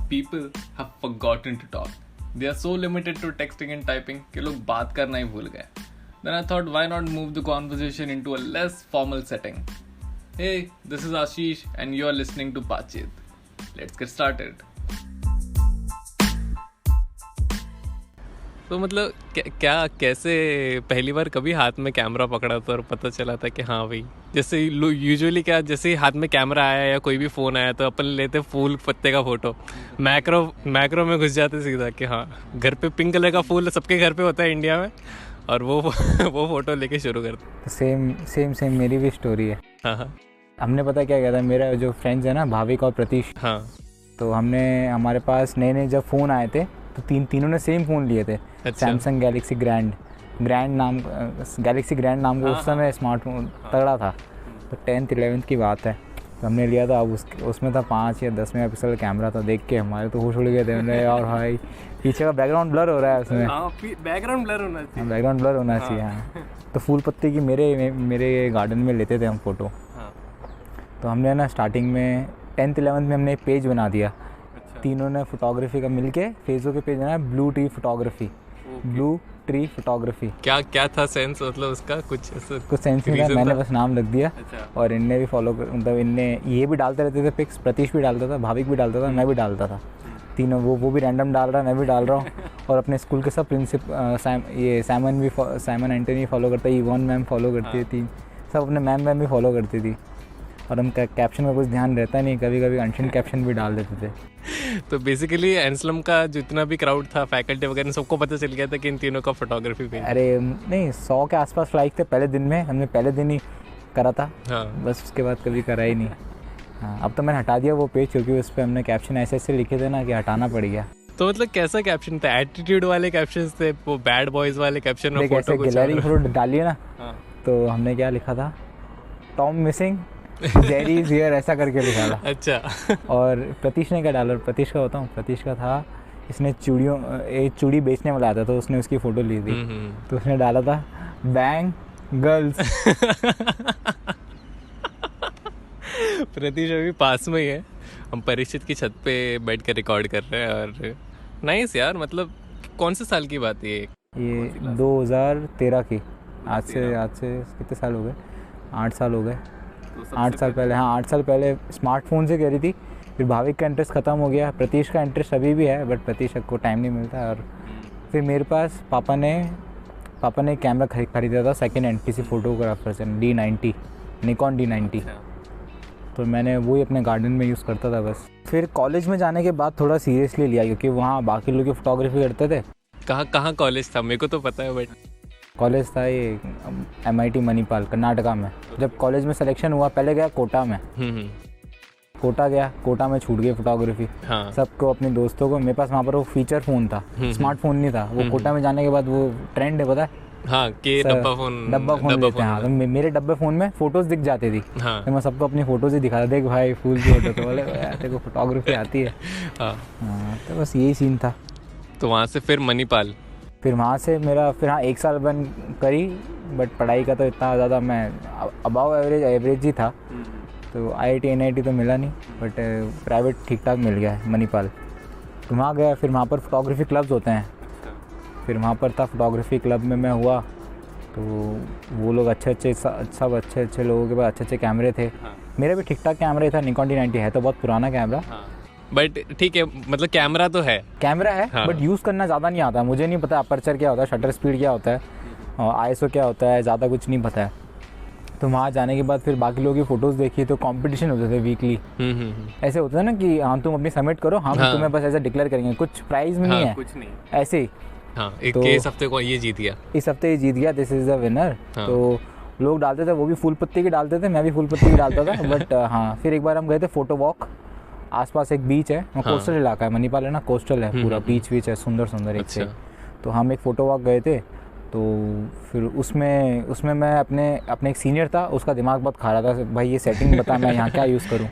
people have forgotten to talk. They are so limited to texting and typing कि लोग बात करना ही भूल गए. Then I thought, why not move the conversation into a less formal setting? Hey, this is Ashish and you are listening to Baatcheet. Let's get started. तो मतलब क्या कैसे पहली बार कभी हाथ में कैमरा पकड़ा था और पता चला था कि हाँ भाई, जैसे यूजुअली क्या, जैसे हाथ में कैमरा आया या कोई भी फ़ोन आया तो अपन लेते फूल पत्ते का फ़ोटो, मैक्रो में घुस जाते सीधा कि हाँ घर पे पिंक कलर का फूल सबके घर पे होता है इंडिया में, और वो फ़ोटो लेके शुरू करते. सेम मेरी भी स्टोरी है. हाँ. हमने पता क्या किया था, मेरा जो फ्रेंड्स है ना भाविक और प्रतीश, हाँ, तो हमारे पास नए जब फ़ोन आए थे तो तीनों ने सेम फ़ोन लिए थे. अच्छा. सैमसंग गैलेक्सी ग्रैंड नाम का उस समय स्मार्टफोन तगड़ा था. तो 10th 11th की बात है, तो हमने लिया था. अब उसमें था 5 या 10 मेगापिक्सल का कैमरा था. देख के हमारे तो होश उड़ गए थे. हमने यार भाई पीछे का बैकग्राउंड ब्लर हो रहा है उसमें. बैकग्राउंड ब्लर होना चाहिए. हाँ. तो फूल पत्ती की मेरे गार्डन में लेते थे हम फ़ोटो. तो हमने ना स्टार्टिंग में 10th 11th में हमने एक पेज बना दिया. तीनों ने फोटोग्राफी का मिलके फेसबुक पे पेज बनाया, ब्लू ट्री फोटोग्राफी. क्या था सेंस, मतलब उसका कुछ सेंस नहीं था. मैंने बस नाम रख दिया. अच्छा. और इनने भी फॉलो मतलब इनने ये भी डालते रहते थे पिक्स. प्रतीश भी डालता था, भाविक भी डालता था, मैं भी डालता था. तीनों वो भी रैंडम डाल रहा है, मैं भी डाल रहा हूँ. और अपने स्कूल के सब साइमन एंटनी फॉलो करता है, ईवन मैम फॉलो करती थी, सब अपने मैम भी फॉलो करती थी. और हम कैप्शन में कुछ ध्यान रहता नहीं, कभी अनशन कैप्शन भी डाल देते थे. तो बेसिकली एनस्लम का जितना भी क्राउड था, फैकल्टी वगैरह, सबको पता चल गया था कि इन तीनों का फोटोग्राफी पेज. अरे नहीं, 100 के आसपास लाइक थे पहले दिन में. हमने पहले दिन ही करा था. हाँ. बस उसके बाद कभी करा ही नहीं. हाँ, अब तो मैंने हटा दिया वो पेज, क्योंकि उस पर हमने कैप्शन ऐसे लिखे थे ना कि हटाना पड़ गया. तो मतलब कैसा कैप्शन था? एटीट्यूड वाले कैप्शन थे, वो बैड बॉयज वाले कैप्शन और फोटो फोटो डालिए ना. हाँ. तो हमने क्या लिखा था, Tom missing, Jerry is here, ऐसा करके लिखा था. अच्छा. और प्रतीश ने क्या डाला? प्रतीश का बताऊँ, प्रतीश का था, इसने चूड़ी बेचने वाला आता था, तो उसने उसकी फ़ोटो ली थी. तो उसने डाला था बैंग गर्ल्स. प्रतीश अभी पास में ही है. हम परीक्षित की छत पे बैठ कर रिकॉर्ड कर रहे हैं. और नाइस यार, मतलब कौन से साल की बात है ये? 2013 की. आज से कितने साल हो गए? 8 साल हो गए. 8 साल पहले. हाँ, 8 साल पहले स्मार्टफोन से करी थी. फिर भाविक का इंटरेस्ट ख़त्म हो गया. प्रतीश का इंटरेस्ट अभी भी है, बट प्रतीश को टाइम नहीं मिलता. और फिर मेरे पास पापा ने कैमरा खरीदा था सेकेंड हैंड किसी फोटोग्राफर से, D90, निकॉन D90. तो मैंने वही अपने गार्डन में यूज़ करता था बस. फिर कॉलेज में जाने के बाद थोड़ा सीरियसली लिया, क्योंकि वहाँ बाकी लोग फोटोग्राफी करते थे. कहाँ कॉलेज था? मेरे को तो पता है, बट कॉलेज था ये MIT मणिपाल, कर्नाटका में. जब कॉलेज में सिलेक्शन हुआ, पहले गया कोटा में. कोटा में छूट गई फोटोग्राफी. हाँ. सबको, अपने दोस्तों को. मेरे पास वहाँ पर वो फीचर फ़ोन था, स्मार्टफोन नहीं था. वो कोटा में जाने के बाद वो ट्रेंड है, पता है? हाँ, कि डब्बा फोन लेते हैं. हाँ, तो मेरे डब्बे फ़ोन में फ़ोटोज़ दिख जाती थी. हाँ. तो मैं सबको अपनी फ़ोटोज़ ही दिखाता, देख भाई फूल की फोटो. तो बोले तेरे को फोटोग्राफी आती है. हाँ. तो बस यही सीन था. तो वहाँ से फिर मणिपाल. फिर वहाँ से मेरा 1 साल बंद करी. बट पढ़ाई का तो इतना ज़्यादा मैं अबाव एवरेज ही था. तो IIT NIT तो मिला नहीं, बट प्राइवेट ठीक ठाक मिल गया है, मणिपाल. तो वहाँ गया. फिर वहाँ पर फोटोग्राफी क्लब्स होते हैं. फिर वहाँ पर था फोटोग्राफी क्लब में मैं हुआ. तो वो लोग अच्छे लोगों के पास अच्छे कैमरे थे. मेरा भी ठीक ठाक कैमरा था, निकॉन D90 है तो बहुत पुराना कैमरा. बट ठीक है, मतलब कैमरा है. हाँ. बट यूज़ करना ज़्यादा नहीं आता. मुझे नहीं पता अपर्चर क्या होता है, शटर स्पीड क्या होता है, और ISO क्या होता है, ज़्यादा कुछ नहीं पता है. तो वहाँ जाने के बाद फिर बाकी लोगों की फ़ोटोज़ देखी, तो कंपटीशन होते थे वीकली. ऐसे होता है ना कि हाँ तुम अपनी सबमिट करो, हम तुम्हें बस ऐसा डिक्लेयर करेंगे, कुछ प्राइज़ में नहीं है, कुछ नहीं, ऐसे ही. हाँ, इस हफ्ते को ये जीत गया, इस हफ्ते ये जीत गया, दिस इज़ द विनर. तो लोग डालते थे, वो भी फूल पत्ती की डालते थे, मैं भी फूल पत्ती की डालता था. बट हाँ, फिर एक बार हम गए थे फ़ोटो वॉक. आसपास एक बीच है, कोस्टल इलाका है, मणिपाल है ना, कोस्टल है पूरा, बीच है, सुंदर एक से. तो हम एक फ़ोटो वॉक गए थे. तो फिर उसमें मैं अपने एक सीनियर था, उसका दिमाग बहुत खा रहा था, भाई ये सेटिंग बता, मैं यहाँ क्या यूज़ करूँ.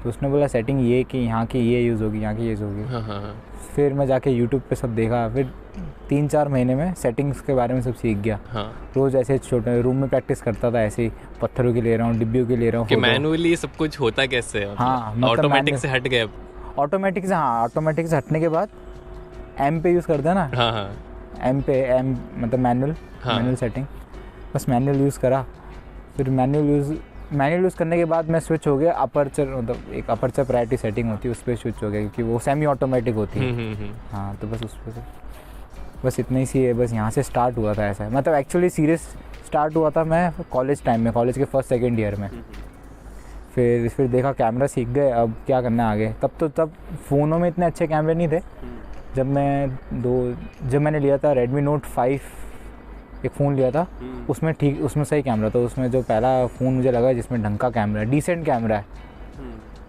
तो उसने बोला सेटिंग ये कि यहाँ की ये यूज़ होगी, यहाँ की यूज़ होगी. फिर मैं जाके यूट्यूब पे सब देखा. फिर 3-4 महीने में सेटिंग्स के बारे में सब सीख गया. रोज़ ऐसे छोटे रूम में प्रैक्टिस करता था, ऐसे ही पत्थरों की ले रहा हूँ, डिब्बियों की ले रहा हूँ. कि मैनुअली सब कुछ होता कैसे है? हाँ, ऑटोमेटिक से हट गए. ऑटोमेटिक से, हाँ ऑटोमेटिक से हटने के बाद एम पे यूज़ करते हैं ना, हाँ हाँ एम मतलब मैनुअल सेटिंग, बस मैनुअल यूज़ करा। फिर मैनुअल यूज़ करने के बाद मैं स्विच हो गया अपर्चर, मतलब एक अपर्चर प्रायोरिटी सेटिंग होती है उस पर स्विच हो गया, क्योंकि वो सेमी ऑटोमेटिक होती है। हाँ तो बस उस पर बस इतना ही सी है, बस यहाँ से स्टार्ट हुआ था ऐसा। मतलब एक्चुअली सीरियस स्टार्ट हुआ था मैं कॉलेज टाइम में, कॉलेज के फर्स्ट सेकेंड ईयर में। फिर देखा कैमरा सीख गए, अब क्या करना है आगे। तब फ़ोनों में इतने अच्छे कैमरे नहीं थे। जब मैंने लिया था Redmi Note 5 एक फ़ोन लिया था, उसमें सही कैमरा था। उसमें जो पहला फ़ोन मुझे लगा जिसमें ढंग का कैमरा है, डिसेंट कैमरा है,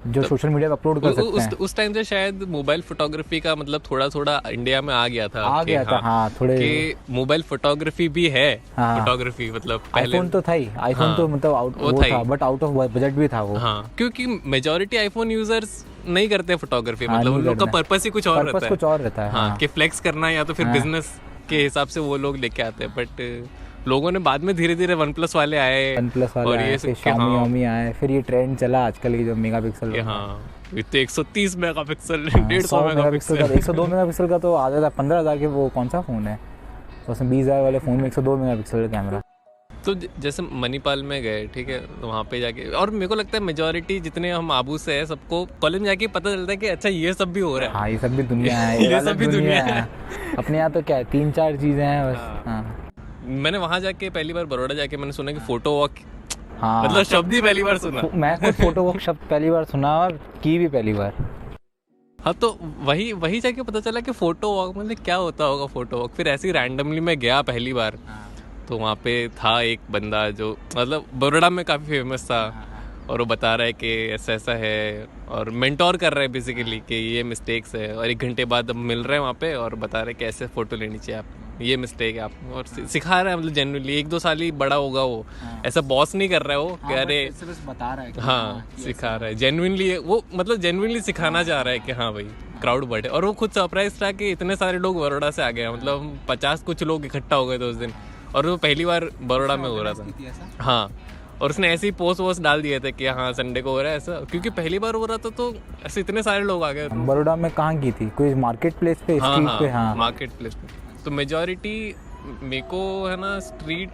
जो सोशल मीडिया पे अपलोड कर सकते हैं। उस टाइम से शायद मोबाइल फोटोग्राफी का मतलब थोड़ा इंडिया में आ गया था। हाँ थोड़े कि मोबाइल फोटोग्राफी भी है। हाँ, फोटोग्राफी मतलब पहले आईफोन तो था ही, आईफोन तो मतलब वो था, बट आउट ऑफ बजट भी था वो। हाँ, क्योंकि मेजॉरिटी आईफोन यूजर्स नहीं करते फोटोग्राफी। हाँ, मतलब नहीं उन लोग का करना। पर्पस ही कुछ और रहता है। हाँ, कि फ्लेक्स करना है या तो फिर बिजनेस के हिसाब से वो लोग लेके आते हैं। बट लोगों ने बाद में धीरे धीरे OnePlus वाले आए, और ये Xiaomi आए, फिर ये ट्रेंड चला आजकल की जो मेगापिक्सल। हाँ, इतने 130 मेगापिक्सल, 150 मेगापिक्सल, 102 मेगापिक्सल का तो आ जाता है। 15,000 के वो कौन सा फ़ोन है, उसमें 20,000 वाले फ़ोन में 102 मेगापिक्सल का कैमरा। तो जैसे मणिपाल में गए, ठीक है, तो वहाँ पे जाके, और मेरे को लगता है मेजॉरिटी जितने हम आबू से है सबको कॉलेज में जाके पता चलता है कि अच्छा ये सब भी हो रहा है। हाँ, ये सब भी दुनिया है, ये सब भी दुनिया है। अपने यहाँ तो क्या है, 3-4 चीज़ें हैं बस। हाँ, मैंने वहाँ जाके पहली बार बड़ौदा जाके मैंने सुना कि फोटो वॉक, हाँ मतलब शब्द ही पहली बार सुना। मैं खुद फोटो वॉक शब्द पहली बार सुना और की भी पहली बार। हाँ, तो वही जाके पता चला कि फोटो वॉक मतलब क्या होता होगा फोटो वॉक। फिर ऐसे ही रैंडमली मैं गया पहली बार, तो वहाँ पे था एक बंदा जो मतलब बड़ौदा में काफ़ी फेमस था, और वो बता रहा है कि ऐसा ऐसा है, और मेंटोर कर रहा है बेसिकली कि ये मिस्टेक्स है। और 1 घंटे बाद अब मिल रहे हैं वहाँ पे और बता रहे हैं कि ऐसे फ़ोटो लेनी चाहिए आप, ये मिस्टेक है आप, और सिखा रहा है। मतलब जेन्युइनली 1-2 साल ही बड़ा होगा वो, ऐसा बॉस नहीं कर रहा है वो, कह रहे बस बता रहा है कि हाँ सिखा रहा है जेन्युइनली। वो मतलब जेन्युइनली सिखाना चाह रहा है कि हाँ भाई क्राउड बढ़े। और वो खुद सरप्राइज था कि इतने सारे लोग बड़ौदा से आ गए, मतलब 50 कुछ लोग इकट्ठा हो गए थे उस दिन, और वो पहली बार बड़ौदा में हो रहा था। हाँ, और उसने ऐसे ही पोस्ट डाल दिए थे कि हाँ संडे को हो रहा है ऐसा, क्योंकि पहली बार हो रहा था तो ऐसे इतने सारे लोग आ गए। बड़ौदा में कहाँ की थी, कोई मार्केट प्लेस पे, स्ट्रीट पे? हाँ, मार्केट प्लेस पे। तो मेजॉरिटी मेरे को है ना स्ट्रीट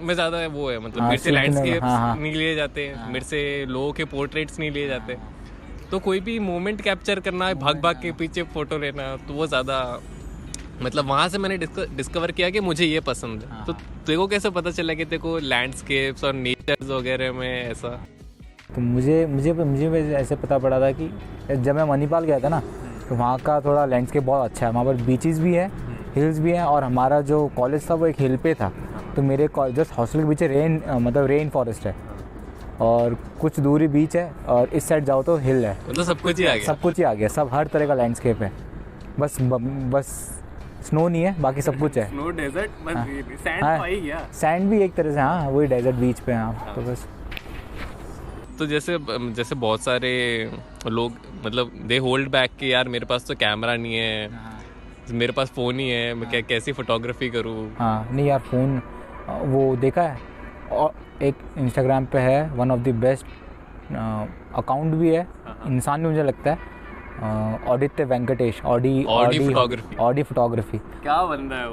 में ज़्यादा वो है, मतलब मेरे से लैंडस्केप नहीं लिए जाते, मेरे से लोगों के पोर्ट्रेट्स नहीं लिए जाते। तो कोई भी मोमेंट कैप्चर करना है, भाग भाग के पीछे फ़ोटो लेना, तो वो ज़्यादा मतलब वहाँ से मैंने डिस्कवर किया कि मुझे ये पसंद है। तो तेरे को कैसे पता चला कि तेरे को लैंडस्केप्स और नेचर्स वगैरह में ऐसा? तो मुझे ऐसे पता पड़ा था कि जब मैं मणिपाल गया था ना, तो वहाँ का थोड़ा लैंडस्केप बहुत अच्छा है। वहाँ पर बीचेस भी है, हिल्स भी हैं, और हमारा जो कॉलेज था वो एक हिल पे था। तो मेरे जस्ट हॉस्टल के पीछे रेन फॉरेस्ट है, और कुछ दूरी बीच है, और इस साइड जाओ तो हिल है। मतलब सब कुछ ही आ गया, सब हर तरह का लैंडस्केप है। बस स्नो नहीं है, बाकी सब कुछ है। स्नो डेजर्ट बस, सैंड तो आई गया, सैंड भी एक तरह से, हाँ वही डेजर्ट बीच पे। हाँ, तो बस। तो जैसे बहुत सारे लोग मतलब दे होल्ड बैक कि यार मेरे पास तो कैमरा नहीं है, मेरे पास फ़ोन ही है, मैं कैसी फ़ोटोग्राफी करूँ। हाँ नहीं यार, फ़ोन वो देखा है, और एक इंस्टाग्राम पे है one of the best account भी है, इंसान भी मुझे लगता है, आदित्य वेंकटेश, ऑडी फोटोग्राफी। क्या बंदा है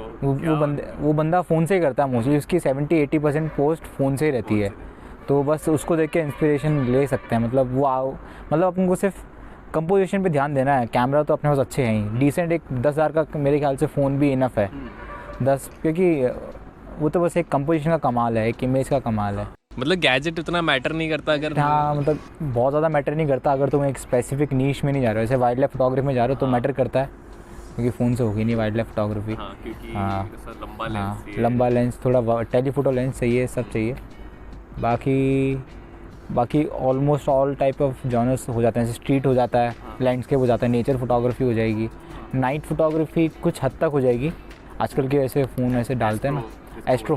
वो बंदा फ़ोन से ही करता है मोस्टली, उसकी 70-80% पोस्ट फ़ोन से ही रहती है। तो बस उसको देख के इंस्पिरेशन ले सकते हैं। मतलब मतलब अपन को सिर्फ कंपोजिशन पे ध्यान देना है, कैमरा तो अपने पास अच्छे हैं ही, डिसेंट एक 10,000 का मेरे ख्याल से फ़ोन भी इनफ है। 10, क्योंकि वो तो बस एक कंपोजिशन का कमाल है, एक इमेज का कमाल है। मतलब गैजेट उतना मैटर नहीं करता अगर, हाँ मतलब बहुत ज़्यादा मैटर नहीं करता अगर तुम एक स्पेसिफिक नीश में नहीं जा रहे हो। जैसे वाइल्ड लाइफ फोटोग्राफी में जा रहे हो तो मैटर करता है, क्योंकि फ़ोन से होगी नहीं वाइल्ड लाइफ फोटोग्राफी। लंबा लेंस, थोड़ा टेलीफोटो लेंस चाहिए, सब चाहिए। बाकी almost all type of genres हो जाते हैं, जैसे स्ट्रीट हो जाता है, लैंडस्केप हो जाता है, नेचर फोटोग्राफी हो जाएगी, नाइट फोटोग्राफी कुछ हद तक हो जाएगी। आजकल के ऐसे फ़ोन ऐसे डालते हैं ना, एस्ट्रो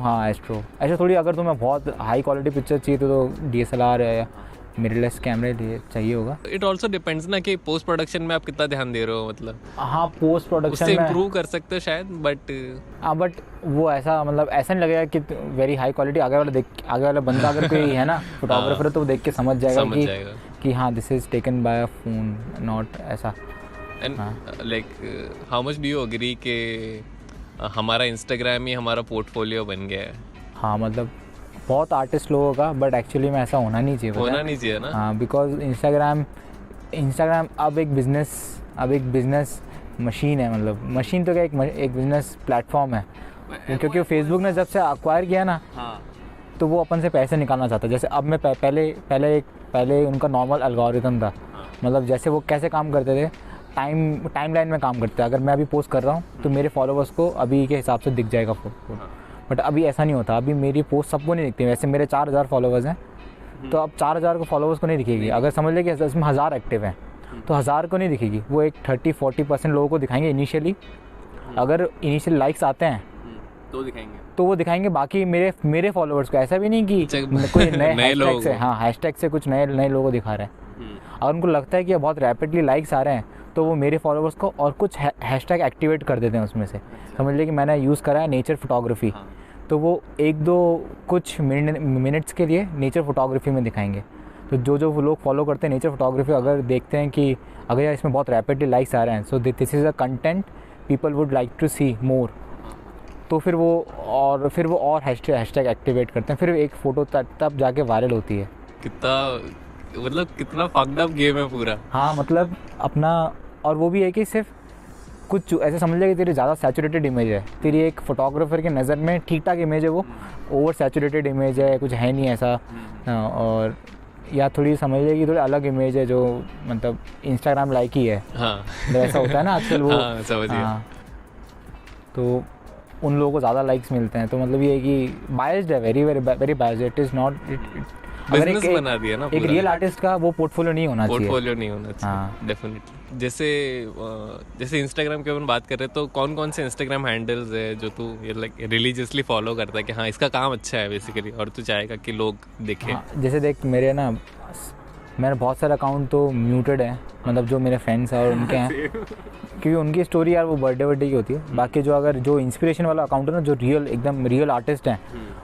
थोड़ी, अगर तुम्हें बहुत हाई क्वालिटी पिक्चर चाहिए तो DSLR है, मिररलेस कैमरे लिए चाहिए होगा। इट ऑल्सो डिपेंड्स ना कि पोस्ट प्रोडक्शन में आप कितना ध्यान दे रहे हो, मतलब हाँ पोस्ट प्रोडक्शन उससे में इम्प्रूव कर सकते हो शायद, बट हाँ बट वो ऐसा मतलब ऐसा नहीं लगेगा कि वेरी हाई क्वालिटी। आगे वाला बंदा अगर कोई है ना फोटोग्राफर तो वो देख के समझ जाएगा कि हाँ this is taken by a phone, not ऐसा। And like how much do you agree कि हमारा इंस्टाग्राम ही हमारा पोर्टफोलियो बन गया है? हाँ मतलब बहुत आर्टिस्ट लोगों का, बट एक्चुअली में ऐसा होना नहीं चाहिए। होना नहीं चाहिए ना। हाँ बिकॉज इंस्टाग्राम अब एक बिजनेस मशीन है। मतलब मशीन तो क्या, एक बिजनेस प्लेटफॉर्म है, क्योंकि फेसबुक ने जब से अक्वायर किया ना तो वो अपन से पैसे निकालना चाहता है। जैसे अब मैं पहले उनका नॉर्मल एल्गोरिथम था। मतलब जैसे वो कैसे काम करते थे, टाइमलाइन में काम करते हैं। अगर मैं अभी पोस्ट कर रहा हूँ तो मेरे फॉलोवर्स को अभी के हिसाब से दिख जाएगा फोटो, बट अभी ऐसा नहीं होता। अभी मेरी पोस्ट सबको नहीं दिखती। वैसे मेरे 4000 फॉलोवर्स हैं, तो अब 4000 को फॉलोवर्स को नहीं दिखेगी। अगर समझ ले कि इसमें 1000 एक्टिव हैं तो 1000 को नहीं दिखेगी, वो एक 30-40% लोगों को दिखाएंगे इनिशियली। अगर इनिशियल लाइक्स आते हैं तो वो दिखाएंगे बाकी मेरे फॉलोवर्स को। ऐसा भी नहीं कि कोई नए हैशटैग से, हाँ हैशटैग से कुछ नए लोगों को दिखा रहे हैं। अगर उनको लगता है कि बहुत रैपिडली लाइक्स आ रहे हैं तो वो मेरे फॉलोवर्स को और कुछ हैशटैग एक्टिवेट कर देते हैं उसमें से। समझ लीजिए कि मैंने यूज़ करा है नेचर फोटोग्राफी, तो वो 1-2 कुछ मिनट्स के लिए नेचर फोटोग्राफी में दिखाएंगे। तो जो वो लोग फॉलो करते हैं नेचर फोटोग्राफी, अगर देखते हैं कि अगर यार इसमें बहुत रैपिडली लाइक्स आ रहे हैं, so this is a content people would like to see more, तो फिर वो और हैशटैग एक्टिवेट करते हैं। फिर एक फ़ोटो तब जाके वायरल होती है। कितना फक्ड अप गेम है पूरा। हाँ मतलब अपना, और वो भी है कि सिर्फ कुछ ऐसे समझ ले कि तेरी ज़्यादा सैचुरेटेड इमेज है, तेरी एक फोटोग्राफर की नज़र में ठीक ठाक इमेज है, वो ओवर सैचुरेटेड इमेज है, कुछ है नहीं ऐसा। और या थोड़ी समझ ले कि थोड़ी अलग इमेज है जो मतलब इंस्टाग्राम लाइक ही है। हाँ तो ऐसा होता है ना आजकल वो। हाँ, समझ गया। हाँ, तो उन लोगों को ज़्यादा लाइक्स मिलते हैं। तो मतलब ये है कि बायस्ड है, very very very biased. It is not business बना दिया ना एक रियल आर्टिस्ट का वो पोर्टफोलियो नहीं होना चाहिए। पोर्टफोलियो नहीं होना चाहिए, डेफिनेटली। जैसे इंस्टाग्राम की अपन बात कर रहे हैं, तो कौन कौन से इंस्टाग्राम हैंडल्स है जो तू लाइक रिलीजियसली फॉलो करता है कि हाँ इसका काम अच्छा है बेसिकली, और तू चाहेगा कि लोग देखें? हाँ, जैसे देख मेरे बहुत सारे अकाउंट तो म्यूटेड है, मतलब जो मेरे फ्रेंड्स हैं और उनके हैं, क्योंकि उनकी स्टोरी यार वो बर्थडे की होती है। बाकी जो इंस्पिरेशन वाला अकाउंट है ना, जो एकदम रियल आर्टिस्ट हैं,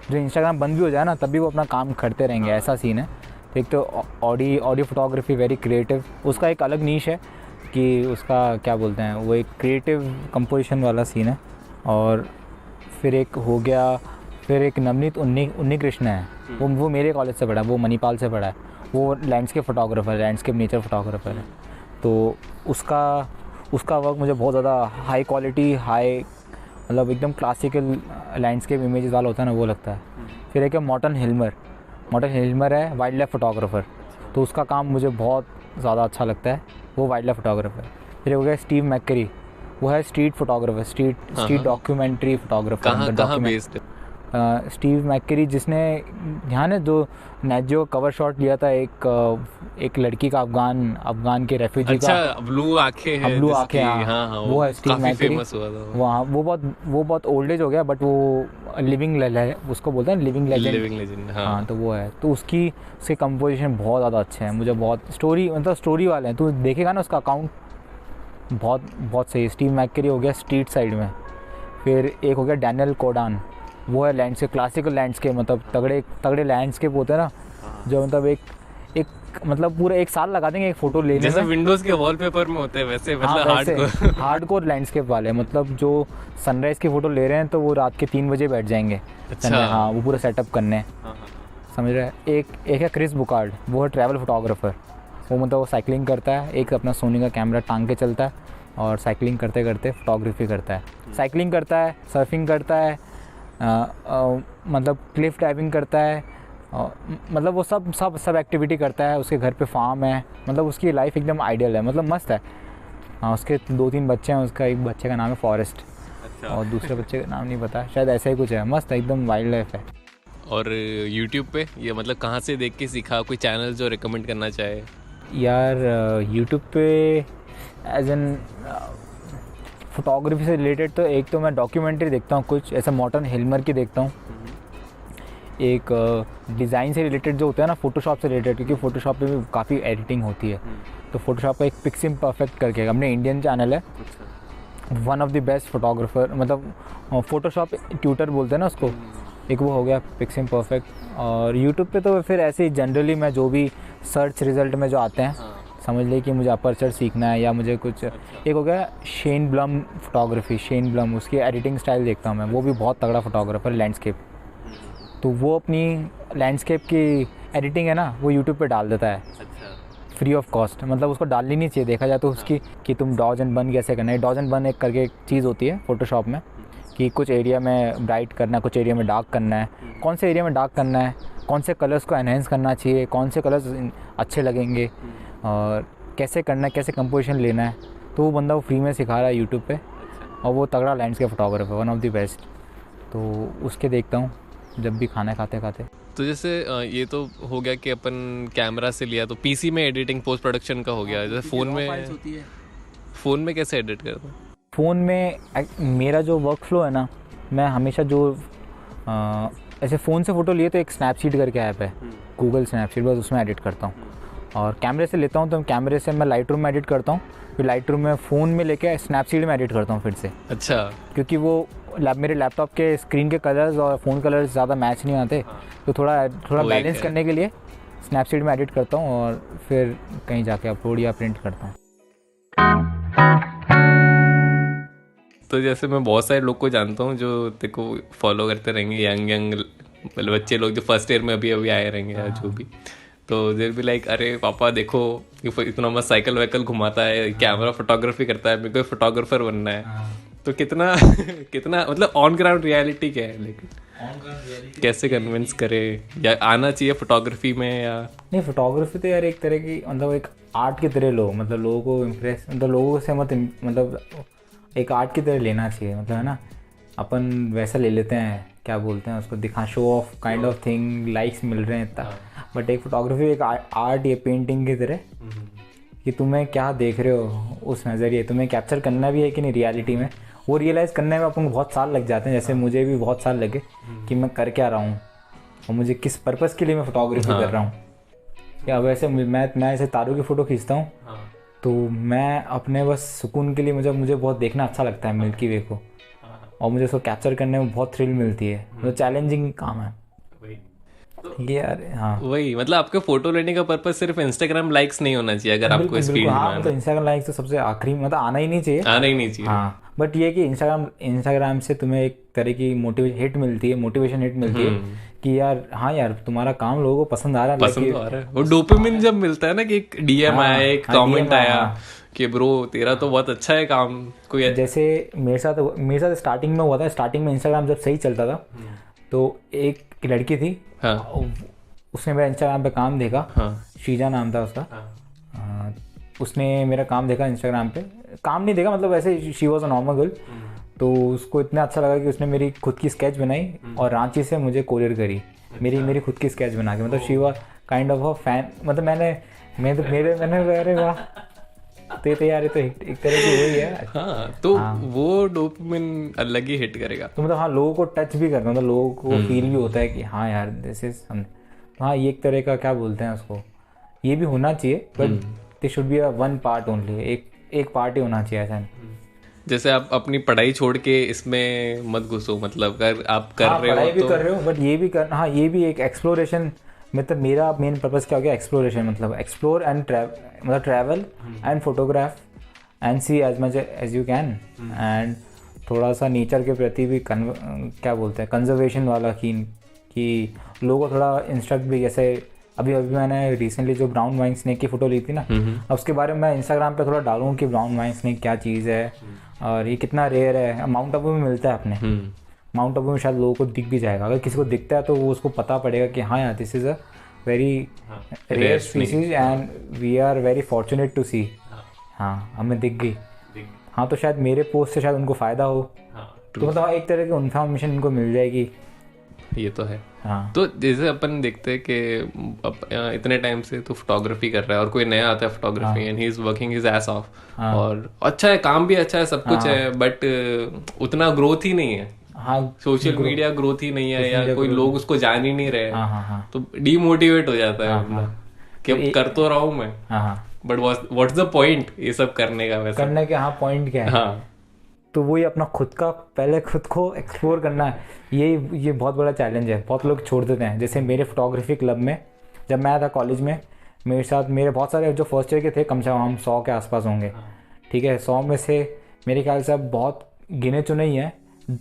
जो इंस्टाग्राम बंद भी हो जाए ना तब भी वो अपना काम करते रहेंगे, ऐसा सीन है। तो एक तो ऑडियो फोटोग्राफी वेरी क्रिएटिव, उसका एक अलग नीश है कि उसका क्या बोलते हैं, वो एक क्रिएटिव कंपोजिशन वाला सीन है। और फिर एक नवनीत उन्नी कृष्ण है, वो मेरे कॉलेज से पढ़ा है, वो मणिपाल से पढ़ा है। वो landscape photographer, landscape nature photographer है। तो उसका वर्क मुझे बहुत ज़्यादा हाई क्वालिटी, मतलब एकदम क्लासिकल लैंडस्केप इमेजेस वाला होता है ना, वो लगता है। फिर एक है मॉर्टन हिल्मर है, वाइल्ड लाइफ फोटोग्राफर, तो उसका काम मुझे बहुत ज़्यादा अच्छा लगता है, वो वाइल्ड लाइफ फोटोग्राफर। फिर हो गया स्टीव मैकरी, वो है street photographer, street documentary photographer. कहाँ बेस्ड है? स्टीव मैकरी, जिसने ध्यान है जो नेजियो कवर शॉट लिया था एक लड़की का, अफगान के रेफ्यूजी का, ब्लू आंखें हैं, हाँ, वो है स्टीव मैकरी। वो बहुत ओल्ड एज हो गया, बट वो उसको बोलते हैं लिविंग लेजेंड। हाँ, तो वो है, तो उसके कंपोजिशन बहुत ज़्यादा अच्छे हैं। मुझे बहुत स्टोरी वाले हैं, तो देखेगा ना उसका अकाउंट बहुत सही। स्टीव मैकरी हो गया स्ट्रीट साइड में। फिर एक हो गया डैनियल कोडान, वो है लैंडस्केप, क्लासिकल लैंडस्केप, मतलब तगड़े लैंडस्केप होते हैं ना, जो मतलब एक मतलब पूरा 1 साल लगा देंगे एक फोटो लेने में, जैसे विंडोज के वॉलपेपर में होते हैं वैसे। मतलब हार्डकोर लैंडस्केप वाले, मतलब जो सनराइज की फोटो ले रहे हैं तो वो रात के 3 बजे बैठ जाएंगे। अच्छा। हाँ, वो पूरा सेटअप करने, समझ रहे हैं। एक है क्रिस बुकार्ड, वो है ट्रैवल फोटोग्राफर। वो मतलब वो साइकिलिंग करता है, एक अपना सोनी का कैमरा टांग के चलता है और साइकिलिंग करते करते फोटोग्राफी करता है। साइकिलिंग करता है, सर्फिंग करता है, मतलब क्लिफ डाइविंग करता है, मतलब वो सब एक्टिविटी करता है। उसके घर पे फार्म है, मतलब उसकी लाइफ एकदम आइडियल है, मतलब मस्त है। हाँ, उसके 2-3 बच्चे हैं, उसका एक बच्चे का नाम है फॉरेस्ट। अच्छा। और दूसरे बच्चे का नाम नहीं पता, शायद ऐसा ही कुछ है। मस्त है, एकदम वाइल्ड लाइफ है। और यूट्यूब पे ये मतलब कहाँ से देख के सीखा? कोई चैनल जो रिकमेंड करना चाहे? यार यूट्यूब पे एज एन फोटोग्राफी से रिलेटेड तो एक तो मैं डॉक्यूमेंट्री देखता हूँ, कुछ ऐसा मॉर्टन हिल्मर की देखता हूँ। एक डिज़ाइन से रिलेटेड जो होता है ना, फोटोशॉप से रिलेटेड, क्योंकि फोटोशॉप पे भी काफ़ी एडिटिंग होती है। तो फोटोशॉप का एक पिक्सिम परफेक्ट करके अपने इंडियन चैनल है, one of the best photographer, मतलब फोटोशॉप ट्यूटर बोलते हैं ना उसको, एक वो हो गया पिक्सिम परफेक्ट। और यूट्यूब पे तो फिर ऐसे ही जनरली मैं जो भी सर्च रिजल्ट में जो आते हैं, समझ ले कि मुझे अपर्चर सीखना है या मुझे कुछ, एक हो गया Shane Blum photography, Shane Blum, उसकी एडिटिंग स्टाइल देखता हूँ मैं, वो भी बहुत तगड़ा फोटोग्राफर, लैंडस्केप। तो वो अपनी लैंडस्केप की एडिटिंग है ना, वो यूट्यूब पे डाल देता है फ्री ऑफ कॉस्ट। मतलब उसको डालनी नहीं चाहिए देखा जाए तो उसकी, कि तुम डॉज एंड बर्न कैसे करना है। डॉज एंड बर्न एक करके एक चीज़ होती है फोटोशॉप में, कि कुछ एरिया में ब्राइट करना है, कुछ एरिया में डार्क करना है, कौन से एरिया में डार्क करना है, कौन से कलर्स को एनहेंस करना चाहिए, कौन से कलर्स अच्छे लगेंगे, और कैसे करना है, कैसे कंपोजिशन लेना है। तो वो बंदा वो फ्री में सिखा रहा है यूट्यूब पे, और वो तगड़ा landscape photographer, one of the best. तो उसके देखता हूँ जब भी खाना खाते खाते। तो जैसे ये तो हो गया कि अपन कैमरा से लिया, तो पीसी में एडिटिंग पोस्ट प्रोडक्शन का हो गया। जैसे फ़ोन में कैसे एडिट करते हैं? फ़ोन में मेरा जो वर्क फ्लो है ना, मैं हमेशा जो ऐसे फ़ोन से फ़ोटो लिए तो एक स्नैपसीड करके ऐप है, गूगल स्नैपसीड, बस उसमें एडिट करता हूँ। और कैमरे से लेता हूँ तो कैमरे से मैं लाइट रूम में एडिट करता हूँ, फिर लाइट रूम में फ़ोन में लेके स्नैपसीड में एडिट करता हूँ फिर से। अच्छा। क्योंकि वो मेरे लैपटॉप के स्क्रीन के कलर्स और फ़ोन कलर्स ज़्यादा मैच नहीं आते, तो थोड़ा बैलेंस करने के लिए स्नैपसीड में एडिट करता हूँ और फिर कहीं जाके अपलोड या प्रिंट करता हूँ। तो जैसे मैं बहुत सारे लोग को जानता हूँ जो तेरे को फॉलो करते रहेंगे, यंग बच्चे लोग जो फर्स्ट ईयर में अभी आए रहेंगे या जो भी, तो देर भी लाइक, अरे पापा देखो इतना मस्त साइकिल वाइकल घुमाता है, कैमरा फोटोग्राफी करता है, मेरे को फोटोग्राफर बनना है। तो कितना कितना मतलब ऑन ग्राउंड रियलिटी क्या है, लेकिन कैसे कन्विंस करे, या आना चाहिए फोटोग्राफी में या नहीं? फोटोग्राफी तो यार एक तरह की, मतलब एक आर्ट की तरह लो, मतलब लोगों को इम्प्रेस, मतलब लोगों से मतलब एक आर्ट की तरह लेना चाहिए, मतलब है ना। अपन वैसा ले लेते हैं, क्या बोलते हैं उसको, दिखा, show off kind of thing, likes मिल रहे हैं इतना। बट एक फोटोग्राफी एक आर्ट या पेंटिंग की तरह, कि तुम्हें क्या देख रहे हो उस नज़रिए, तुम्हें कैप्चर करना भी है कि नहीं रियलिटी में, वो रियलाइज़ करने में अपन को बहुत साल लग जाते हैं। जैसे मुझे भी बहुत साल लगे कि मैं कर क्या रहा हूँ और मुझे किस पर्पज़ के लिए मैं फोटोग्राफी कर रहा हूँ। या वैसे मैं ऐसे तारों की फ़ोटो खींचता हूँ, तो मैं अपने बस सुकून के लिए, मुझे बहुत देखना अच्छा लगता है मिल्की वे को, और मुझे उसको कैप्चर करने में बहुत थ्रिल मिलती है। तो चैलेंजिंग काम है ये यार। हाँ, वही मतलब आपके फोटो लेने का पर्पस सिर्फ इंस्टाग्राम लाइक्स नहीं होना चाहिए अगर आपको इस फील्ड में हाँ, मतलब इंस्टाग्राम लाइक्स तो सबसे आखिरी, मतलब आना ही नहीं चाहिए, आना ही नहीं चाहिए। हाँ, बट ये कि इंस्टाग्राम से तुम्हें एक तरह की मोटिवेशन हिट मिलती है कि यार, हाँ यार, तुम्हारा काम लोगों को पसंद आ रहा है। वो डोपामिन जब मिलता है ना, कि एक डीएम आया, एक कमेंट आया कि ब्रो तेरा तो बहुत अच्छा है काम, कोई जैसे मेरे साथ स्टार्टिंग में हुआ था। स्टार्टिंग में इंस्टाग्राम जब सही चलता था, तो एक लड़की थी, उसने मेरा इंस्टाग्राम पे काम देखा, शीजा नाम था उसका। उसने मेरा काम देखा इंस्टाग्राम पे, काम नहीं देखा, मतलब ऐसे she was a normal girl. तो उसको इतना अच्छा लगा कि उसने मेरी खुद की स्केच बनाई और रांची से मुझे कोरियर करी, मेरी खुद की स्केच बना के। मतलब she was kind of a fan, मतलब मैंने अरे वाह, तो यार ये तो एक तरह की वही है। हाँ, तो वो डोपामिन अलग ही हिट करेगा। तो मतलब हाँ, लोगों को टच भी करना, मतलब लोगों को फील भी होता है कि हाँ यार दिस इज, हाँ ये एक तरह का, क्या बोलते हैं उसको, ये भी होना चाहिए, but they should be a one part only, एक पार्ट ही होना चाहिए ऐसा। जैसे आप अपनी पढ़ाई छोड़ के इसमें मत घुसो, मतलब अगर आप कर रहे हो, पढ़ाई भी कर रहे हो, बट ये भी करना, हाँ ये भी एक एक्सप्लोरेशन, मतलब मेरा मेन पर्पस क्या हो गया, एक्सप्लोरेशन, मतलब explore and travel and photograph and see as much as you can, and थोड़ा सा नेचर के प्रति भी क्या बोलते हैं, कंजर्वेशन वाला कि लोगों को थोड़ा इंस्ट्रक्ट भी। जैसे अभी मैंने रिसेंटली जो ब्राउन वाइन स्नेक की फ़ोटो ली थी ना, अब उसके बारे में मैं इंस्टाग्राम पे थोड़ा डालूँ कि ब्राउन वाइन स्नेक क्या चीज़ है और ये कितना रेयर है। माउंट आबू में मिलता है अपने, माउंट आबू में शायद लोगों को दिख भी जाएगा, अगर किसी को दिखता है तो वो उसको पता पड़ेगा कि हाँ यार this is a very rare species and we are very fortunate to see. हाँ, हमें दिख गई। हाँ, तो शायद मेरे पोस्ट से शायद उनको फ़ायदा हो, तो मतलब एक तरह की इन्फॉर्मेशन उनको मिल जाएगी। ये तो है। हाँ, तो जैसे अपन देखते हैं कि इतने टाइम से तो फोटोग्राफी कर रहा है और कोई नया आता है photography and he is working his ass of, और अच्छा है, काम भी अच्छा है, सब कुछ है, बट उतना ग्रोथ ही नहीं है हाँ सोशल मीडिया ग्रोथ ही नहीं है social या media कोई growth लोग उसको जान ही नहीं रहे, हाँ हाँ हाँ तो डीमोटिवेट हो जाता है हाँ बंदा हाँ कि अब कर तो रहा हूँ मैं, हाँ हाँ बट व्हाट्स द पॉइंट ये सब करने का वैसे। करने के हाँ पॉइंट क्या है। हाँ तो वही अपना खुद का पहले खुद को एक्सप्लोर करना है, ये बहुत बड़ा चैलेंज है। बहुत लोग छोड़ देते हैं। जैसे मेरे फोटोग्राफी क्लब में जब मैं था कॉलेज में, मेरे साथ मेरे बहुत सारे जो फर्स्ट ईयर के थे, कम से कम हम 100 के आसपास होंगे। ठीक है, 100 में से मेरे ख्याल से अब बहुत गिने चुने ही हैं,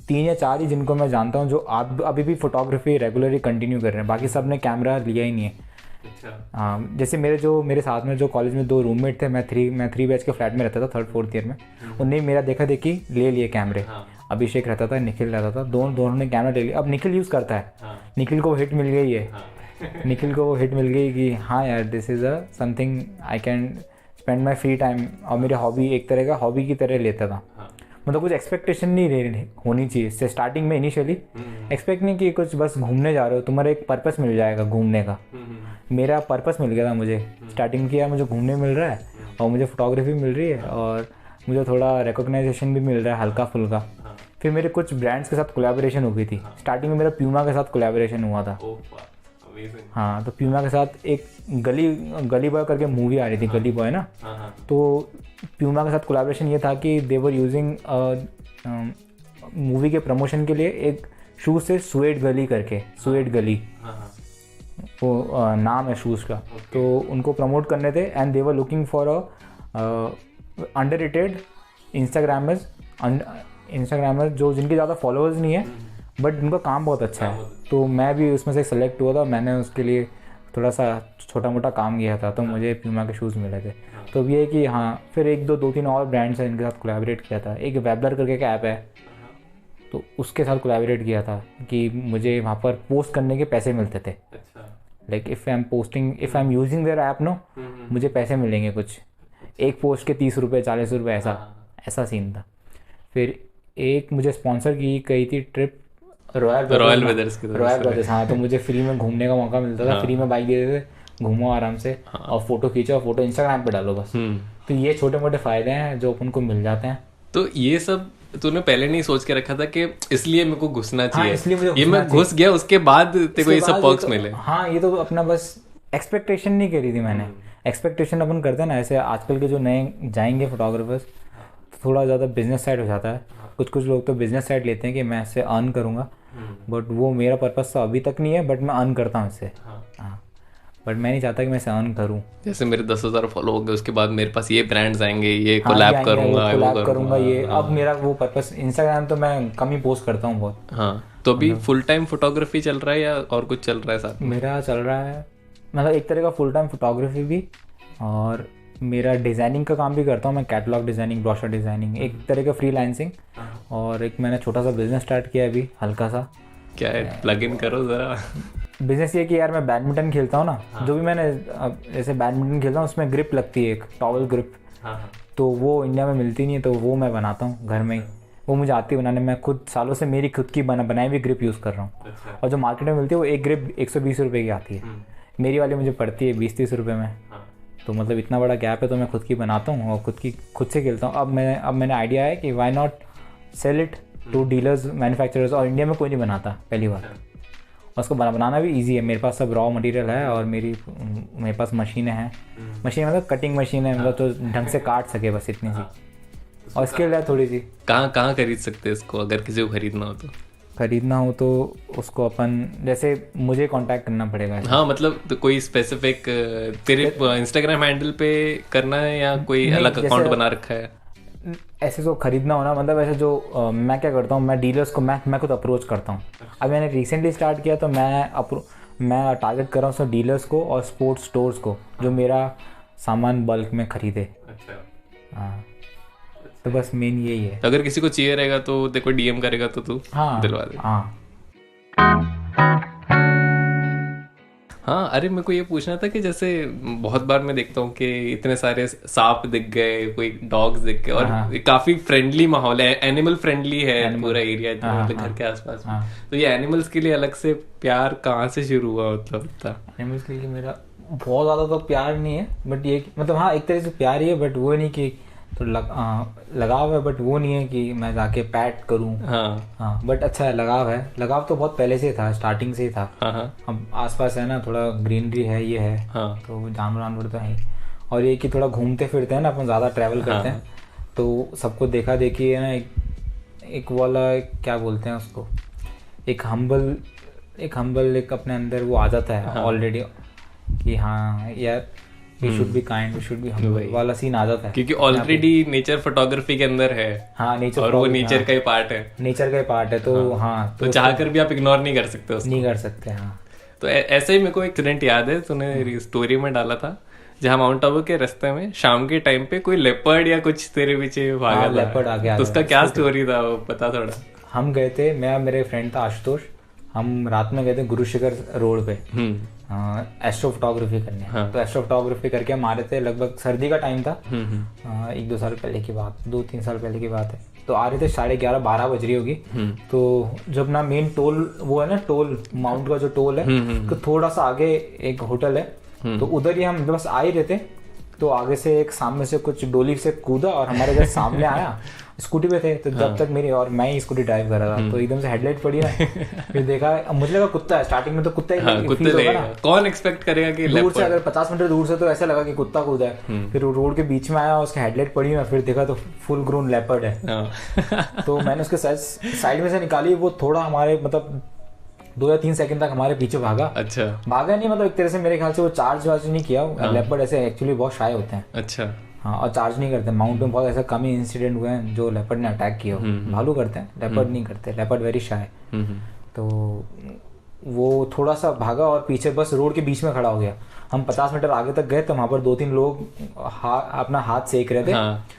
3 या 4 ही जिनको मैं जानता हूँ जो आप अभी भी फोटोग्राफी रेगुलरली कंटिन्यू कर रहे हैं। बाकी सब ने कैमरा लिया ही नहीं है। अच्छा हाँ, जैसे मेरे साथ में जो कॉलेज में 2 रूममेट थे, मैं 3 बैच के फ्लैट में रहता था 3rd-4th ईयर में, उनने मेरा देखा देखी ले लिए कैमरे। अभिषेक रहता था, निखिल रहता था, दोनों ने कैमरा ले लिया। अब निखिल यूज़ करता है, निखिल को हिट मिल गई है। निखिल को वो हिट मिल गई कि हाँ यार this is a something I can spend my free time. और मेरे हॉबी एक तरह का हॉबी की तरह लेता था। मतलब कुछ एक्सपेक्टेशन नहीं होनी चाहिए इससे स्टार्टिंग में। इनिशियली एक्सपेक्ट नहीं कि कुछ बस घूमने जा रहे हो, तुम्हारा एक पर्पस मिल जाएगा घूमने का। मेरा पर्पस मिल गया था मुझे स्टार्टिंग किया, मुझे घूमने मिल रहा है और मुझे फोटोग्राफी मिल रही है और मुझे थोड़ा रिकॉग्नाइजेशन भी मिल रहा है हल्का फुल्का। फिर मेरे कुछ ब्रांड्स के साथ कोलैबोरेशन हो गई थी। स्टार्टिंग में मेरा प्यूमा के साथ कोलैबोरेशन हुआ था। हाँ, तो प्यूमा के साथ एक गली बॉय करके मूवी आ रही थी, गली बॉय ना। तो प्यूमा के साथ कोलैबोरेशन ये था कि दे वर यूजिंग मूवी के प्रमोशन के लिए एक शूज़ से स्वेट गली करके, स्वेट गली वो नाम है शूज़ का। तो उनको प्रमोट करने थे and they were looking for a underrated Instagrammer जो जिनके ज़्यादा फॉलोअर्स नहीं है बट उनका काम बहुत अच्छा है। तो मैं भी उसमें से सेलेक्ट हुआ था। मैंने उसके लिए थोड़ा सा छोटा मोटा काम किया था, तो मुझे प्यूमा के शूज़ मिले थे। तो ये है कि हाँ, फिर 2-3 और ब्रांड्स हैं जिनके साथ कोलैबोरेट किया था। एक वेबलर करके एक ऐप है, तो उसके साथ कोलैबोरेट किया था कि मुझे वहाँ पर पोस्ट करने के पैसे मिलते थे। Like if I am using their app no, मुझे पैसे मिलेंगे कुछ, एक पोस्ट के 30 रुपये 40 रुपये, ऐसा सीन था। फिर एक मुझे स्पॉन्सर की गई थी ट्रिप रॉयल ब्रदर्स। हाँ, तो मुझे फ्री में घूमने का मौका मिलता था। फ्री में बाइक देते थे, घूमो आराम से और फोटो खींचो और फोटो इंस्टाग्राम पे डालो बस। तो ये छोटे मोटे फ़ायदे हैं जो अपन को मिल जाते हैं। तो ये सब तूने पहले नहीं सोच के रखा था कि इसलिए मेरे को घुसना चाहिए? इसलिए मुझे ये मैं घुस गया, उसके बाद तेरे को ये सब पर्क्स मिले? हाँ, ये तो अपना बस एक्सपेक्टेशन नहीं करी थी मैंने। एक्सपेक्टेशन अपन करते हैं ना, ऐसे आजकल के जो नए जाएंगे फोटोग्राफर्स, थोड़ा ज़्यादा बिजनेस साइड हो जाता है। कुछ लोग तो बिजनेस साइड लेते हैं कि मैं इससे अर्न करूँगा, बट वो मेरा पर्पस तो अभी तक नहीं है, बट मैं अर्न करता हूँ इससे। हाँ, बट मैं नहीं चाहता कि मैं इसे अर्न करूँ। जैसे मेरे 10,000 फॉलो हो गए, उसके बाद मेरे पास ये ब्रांड्स आएंगे, ये कोलैब करूँगा ये। अब मेरा वो पर्पस, इंस्टाग्राम तो मैं कम ही पोस्ट करता हूँ बहुत। हाँ, तो अभी फुल टाइम फोटोग्राफी चल रहा है या और कुछ चल रहा है साथ में? मेरा चल रहा है, मतलब एक तरह का फुल टाइम फोटोग्राफी भी, और मेरा डिज़ाइनिंग का काम भी करता हूँ मैं। कैटलॉग डिज़ाइनिंग, ब्रोशर डिज़ाइनिंग, एक तरह का फ्रीलांसिंग। और एक मैंने छोटा सा बिजनेस स्टार्ट किया है अभी, हल्का सा। क्या है, प्लग इन करो ज़रा। बिजनेस ये कि यार मैं बैडमिंटन खेलता हूँ ना, जो भी मैंने जैसे बैडमिंटन खेलता हूँ उसमें ग्रिप लगती है, एक टॉवल ग्रिप। तो वो इंडिया में मिलती नहीं है, तो वो मैं बनाता हूँ घर में ही। वो मुझे आती है बनाने। मैं खुद सालों से मेरी खुद की बनाई हुई ग्रिप यूज़ कर रहा हूँ। और जो मार्केट में मिलती है वो एक ग्रिप 120 रुपये की आती है, मेरी वाली मुझे पड़ती है 20-30 रुपये में। तो मतलब इतना बड़ा गैप है, तो मैं खुद की बनाता हूँ और खुद से खेलता हूँ। अब मैंने आइडिया है कि why not sell it to dealers, manufacturers. और इंडिया में कोई नहीं बनाता पहली बार, और उसको बनाना भी ईजी है। मेरे पास सब रॉ मटेरियल है और मेरे पास मशीनें हैं। मशीन मतलब कटिंग मशीन है, मतलब तो ढंग से काट सके, बस इतनी सी। और स्किल है थोड़ी सी। कहाँ खरीद सकते हैं इसको, अगर किसी को खरीदना हो तो उसको अपन, जैसे मुझे कांटेक्ट करना पड़ेगा? हाँ, मतलब तो कोई स्पेसिफिक तेरे इंस्टाग्राम हैंडल पे करना है या कोई अलग अकाउंट बना रखा है? ऐसे तो खरीदना होना, मतलब ऐसे जो मैं क्या करता हूँ, मैं डीलर्स को मैं खुद अप्रोच करता हूँ। अब मैंने रिसेंटली स्टार्ट किया, तो मैं टारगेट कर रहा हूँ डीलर्स को और स्पोर्ट्स स्टोर्स को जो मेरा सामान बल्क में खरीदे। हाँ, तो बस मेन यही है। अगर किसी को चाहिए रहेगा तो देखो डीएम करेगा तो तू दिलवा दे। हाँ, अरे मेरे को ये पूछना था कि जैसे बहुत बार मैं देखता हूँ कि इतने सारे सांप दिख गए, कोई डॉग्स दिख गए, और काफी फ्रेंडली माहौल है, एनिमल फ्रेंडली है पूरा एरिया मतलब घर के आसपास में। तो ये एनिमल्स के लिए अलग से प्यार कहाँ से शुरू हुआ? मतलब एनिमल्स के लिए मेरा बहुत ज़्यादा तो प्यार नहीं है, बट ये मतलब हाँ एक तरह से प्यार ही है, बट वो नहीं कि तो लगाव है, बट वो नहीं है कि मैं जाके पैट करूँ। हाँ हाँ बट अच्छा है, लगाव तो बहुत पहले से था, स्टार्टिंग से ही था। हाँ हाँ अब आसपास है ना, थोड़ा ग्रीनरी है, ये है, हाँ तो जानवर वानवर तो है ही। और ये कि थोड़ा घूमते फिरते हैं ना अपन, ज़्यादा ट्रैवल करते हैं, तो सबको देखा देखी है ना, एक वाला क्या बोलते हैं उसको, एक हम्बल एक अपने अंदर वो आ जाता है ऑलरेडी, कि हाँ यार we should be kind, we should be humble वाला सीन आ जाता है, क्योंकि ऑलरेडी नेचर फोटोग्राफी के अंदर है। हाँ नेचर, और वो नेचर का ही पार्ट है, नेचर का ही पार्ट है, तो हाँ तो चाह कर भी आप इग्नोर नहीं कर सकते उसको। नहीं कर सकते। हाँ तो ऐसे ही मेरे को एक इंसिडेंट याद है, तूने स्टोरी में डाला था, जहाँ माउंट आबू के रास्ते में शाम के टाइम पे कोई लेपर्ड या कुछ तेरे पीछे भागा था। लेपर्ड आ गया, तो उसका क्या स्टोरी था वो बता थोड़ा। हम गए थे, मैं मेरे फ्रेंड था आशुतोष, हम रात में गए थे गुरु शिखर रोड पे एस्ट्रो फोटोग्राफी करने। तो एस्ट्रो फोटोग्राफी करके हम आ रहे थे, लगभग सर्दी का टाइम था, 1-2 साल पहले की बात, 2-3 साल पहले की बात है। तो आ रहे थे 11:30-12 बज रही होगी। तो जब ना मेन टोल वो है ना, टोल माउंट का जो टोल है, तो थोड़ा सा आगे एक होटल है, तो उधर ही हम बस आ ही रहे थे, तो आगे से एक सामने से कुछ डोली से कूदा और हमारे घर सामने आया, स्कूटी पे थे, तो जब तक मेरी, और मैं ही स्कूटी ड्राइव कर रहा था, तो एकदम से हेडलाइट पड़ी ना, फिर देखा, मुझे लगा कुत्ता है, स्टार्टिंग में तो कुत्ता ही फील होगा ना, कौन एक्सपेक्ट करेगा कि दूर से, अगर 50 मीटर दूर से तो ऐसा लगा कि कुत्ता कूदा है। फिर रोड के बीच में आया, उसके हेडलाइट पड़ी ना, फिर देखा तो फुल ग्रोन लेपर्ड है। तो मैंने उसके साइड में से निकाली, वो थोड़ा हमारे मतलब 2 या 3 सेकंड तक हमारे पीछे भागा। अच्छा, भागा नहीं, मतलब एक तरह से मेरे ख्याल से वो चार्ज वार्ज नहीं किया। लेपर्ड ऐसे एक्चुअली बहुत शाय होते हैं। अच्छा, हाँ, और चार्ज नहीं करते। माउंट में बहुत ऐसा कम ही इंसिडेंट हुए हैं जो लेपर्ड ने अटैक किया हो। भालू करते हैं, लेपर्ड नहीं करते, लेपर्ड वेरी शाय। तो वो थोड़ा सा भागा और पीछे बस रोड के बीच में खड़ा हो गया। हम 50 मीटर आगे तक गए तो वहाँ पर 2-3 लोग अपना हाथ सेक रहे थे।